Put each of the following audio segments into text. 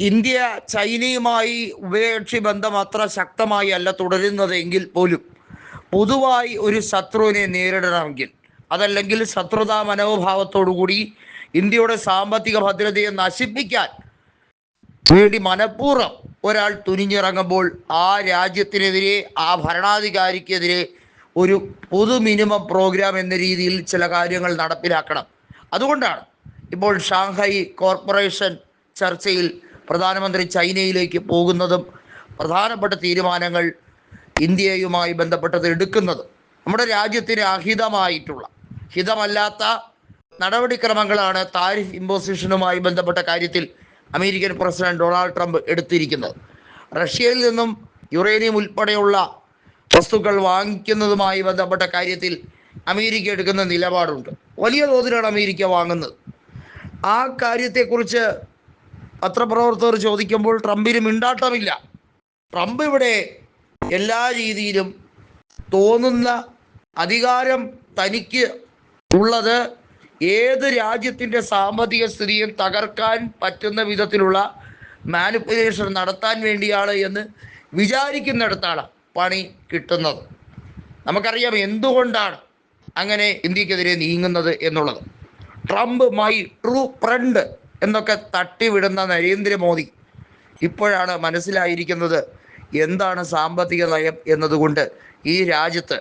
India ചൈനയുമായി ഉഭയകക്ഷി ബന്ധം അത്ര ശക്തമായി അല്ല തുടരുന്നതെങ്കിൽ പോലും പൊതുവായി ഒരു ശത്രുവിനെ നേരിടണമെങ്കിൽ, അതല്ലെങ്കിൽ ശത്രുതാ മനോഭാവത്തോടുകൂടി ഇന്ത്യയുടെ സാമ്പത്തിക ഭദ്രതയെ നശിപ്പിക്കാൻ വേണ്ടി മനഃപൂർവ്വം ഒരാൾ തുനിഞ്ഞിറങ്ങുമ്പോൾ ആ രാജ്യത്തിനെതിരെ, ആ ഭരണാധികാരിക്കെതിരെ ഒരു പൊതു മിനിമം പ്രോഗ്രാം എന്ന രീതിയിൽ ചില കാര്യങ്ങൾ നടപ്പിലാക്കണം. അതുകൊണ്ടാണ് ഇപ്പോൾ ഷാങ്ഹായ് കോർപ്പറേഷൻ ചർച്ചയിൽ പ്രധാനമന്ത്രി ചൈനയിലേക്ക് പോകുന്നതും പ്രധാനപ്പെട്ട തീരുമാനങ്ങൾ ഇന്ത്യയുമായി ബന്ധപ്പെട്ടത് എടുക്കുന്നത്. നമ്മുടെ രാജ്യത്തിന് അഹിതമായിട്ടുള്ള, ഹിതമല്ലാത്ത നടപടിക്രമങ്ങളാണ് താരിഫ് ഇമ്പോസിഷനുമായി ബന്ധപ്പെട്ട കാര്യത്തിൽ അമേരിക്കൻ പ്രസിഡന്റ് ഡൊണാൾഡ് ട്രംപ് എടുത്തിരിക്കുന്നത്. റഷ്യയിൽ നിന്നും യുറേനിയം ഉൾപ്പെടെയുള്ള വസ്തുക്കൾ വാങ്ങിക്കുന്നതുമായി ബന്ധപ്പെട്ട കാര്യത്തിൽ അമേരിക്ക എടുക്കുന്ന നിലപാടുണ്ട്. വലിയ തോതിലാണ് അമേരിക്ക വാങ്ങുന്നത്. ആ കാര്യത്തെക്കുറിച്ച് പത്രപ്രവർത്തകർ ചോദിക്കുമ്പോൾ ട്രംപിന് മിണ്ടാട്ടമില്ല. ട്രംപ് ഇവിടെ എല്ലാ രീതിയിലും തോന്നുന്ന അധികാരം തനിക്ക് ഉള്ളത് ഏത് രാജ്യത്തിൻ്റെ സാമ്പത്തിക സ്ഥിതിയും തകർക്കാൻ പറ്റുന്ന വിധത്തിലുള്ള മാനിപ്പുലേഷൻ നടത്താൻ വേണ്ടിയാണ് എന്ന് വിചാരിക്കുന്നിടത്താണ് പണി കിട്ടുന്നത്. നമുക്കറിയാം എന്തുകൊണ്ടാണ് അങ്ങനെ ഇന്ത്യക്കെതിരെ നീങ്ങുന്നത് എന്നുള്ളത്. ട്രംപ് മൈ ട്രൂ ഫ്രണ്ട് എന്നൊക്കെ തട്ടിവിടുന്ന നരേന്ദ്രമോദി ഇപ്പോഴാണ് മനസ്സിലായിരിക്കുന്നത് എന്താണ് സാമ്പത്തിക നയം എന്നതുകൊണ്ട് ഈ രാജ്യത്ത്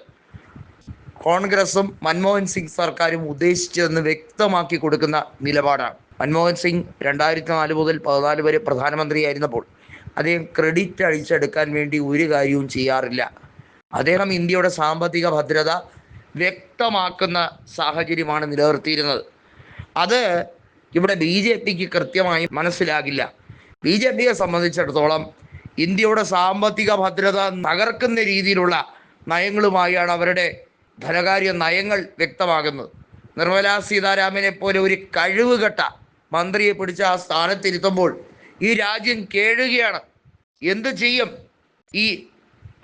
കോൺഗ്രസും മൻമോഹൻ സിംഗ് സർക്കാരും ഉദ്ദേശിച്ചതെന്ന് വ്യക്തമാക്കി കൊടുക്കുന്ന നിലപാടാണ്. മൻമോഹൻ സിംഗ് 2004 മുതൽ 2014 വരെ പ്രധാനമന്ത്രിയായിരുന്നപ്പോൾ അദ്ദേഹം ക്രെഡിറ്റ് അഴിച്ചെടുക്കാൻ വേണ്ടി ഒരു കാര്യവും ചെയ്യാറില്ല. അദ്ദേഹം ഇന്ത്യയുടെ സാമ്പത്തിക ഭദ്രത വ്യക്തമാക്കുന്ന സാഹചര്യമാണ് നിലനിർത്തിയിരുന്നത്. അത് ഇവിടെ BJPക്ക് കൃത്യമായി മനസ്സിലാകില്ല. BJPയെ സംബന്ധിച്ചിടത്തോളം ഇന്ത്യയുടെ സാമ്പത്തിക ഭദ്രത തകർക്കുന്ന രീതിയിലുള്ള നയങ്ങളുമായാണ് അവരുടെ ധനകാര്യ നയങ്ങൾ വ്യക്തമാകുന്നത്. നിർമ്മലാ സീതാരാമനെ പോലെ ഒരു കഴിവുകെട്ട മന്ത്രിയെ പിടിച്ച് ആ സ്ഥാനത്തിരുത്തുമ്പോൾ ഈ രാജ്യം കേഴുകയാണ്. എന്ത് ചെയ്യും ഈ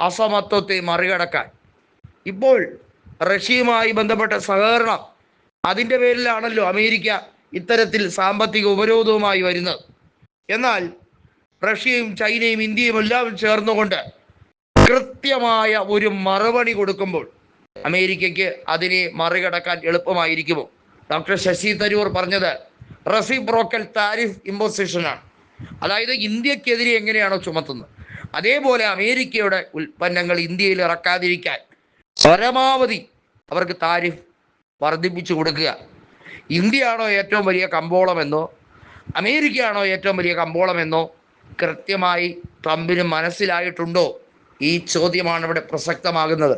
അസമത്വത്തെ മറികടക്കാൻ? ഇപ്പോൾ റഷ്യയുമായി ബന്ധപ്പെട്ട സഹകരണം, അതിൻ്റെ പേരിലാണല്ലോ അമേരിക്ക ഇത്തരത്തിൽ സാമ്പത്തിക ഉപരോധവുമായി വരുന്നത്. എന്നാൽ റഷ്യയും ചൈനയും ഇന്ത്യയും എല്ലാം ചേർന്നുകൊണ്ട് കൃത്യമായ ഒരു മറുപടി കൊടുക്കുമ്പോൾ അമേരിക്കയ്ക്ക് അതിനെ മറികടക്കാൻ എളുപ്പമായിരിക്കുമോ? ഡോക്ടർ ശശി തരൂർ പറഞ്ഞത് റെസിപ്രോക്കൽ താരിഫ് ഇമ്പോസിഷനാണ്. അതായത് ഇന്ത്യക്കെതിരെ എങ്ങനെയാണോ ചുമത്തുന്നത് അതേപോലെ അമേരിക്കയുടെ ഉൽപ്പന്നങ്ങൾ ഇന്ത്യയിൽ ഇറക്കാതിരിക്കാൻ പരമാവധി അവർക്ക് താരിഫ് വർദ്ധിപ്പിച്ചു കൊടുക്കുക. ഇന്ത്യയാണോ ഏറ്റവും വലിയ കമ്പോളമെന്നോ അമേരിക്കയാണോ ഏറ്റവും വലിയ കമ്പോളമെന്നോ കൃത്യമായി ട്രംപിന് മനസ്സിലായിട്ടുണ്ടോ? ഈ ചോദ്യമാണ് ഇവിടെ പ്രസക്തമാകുന്നത്.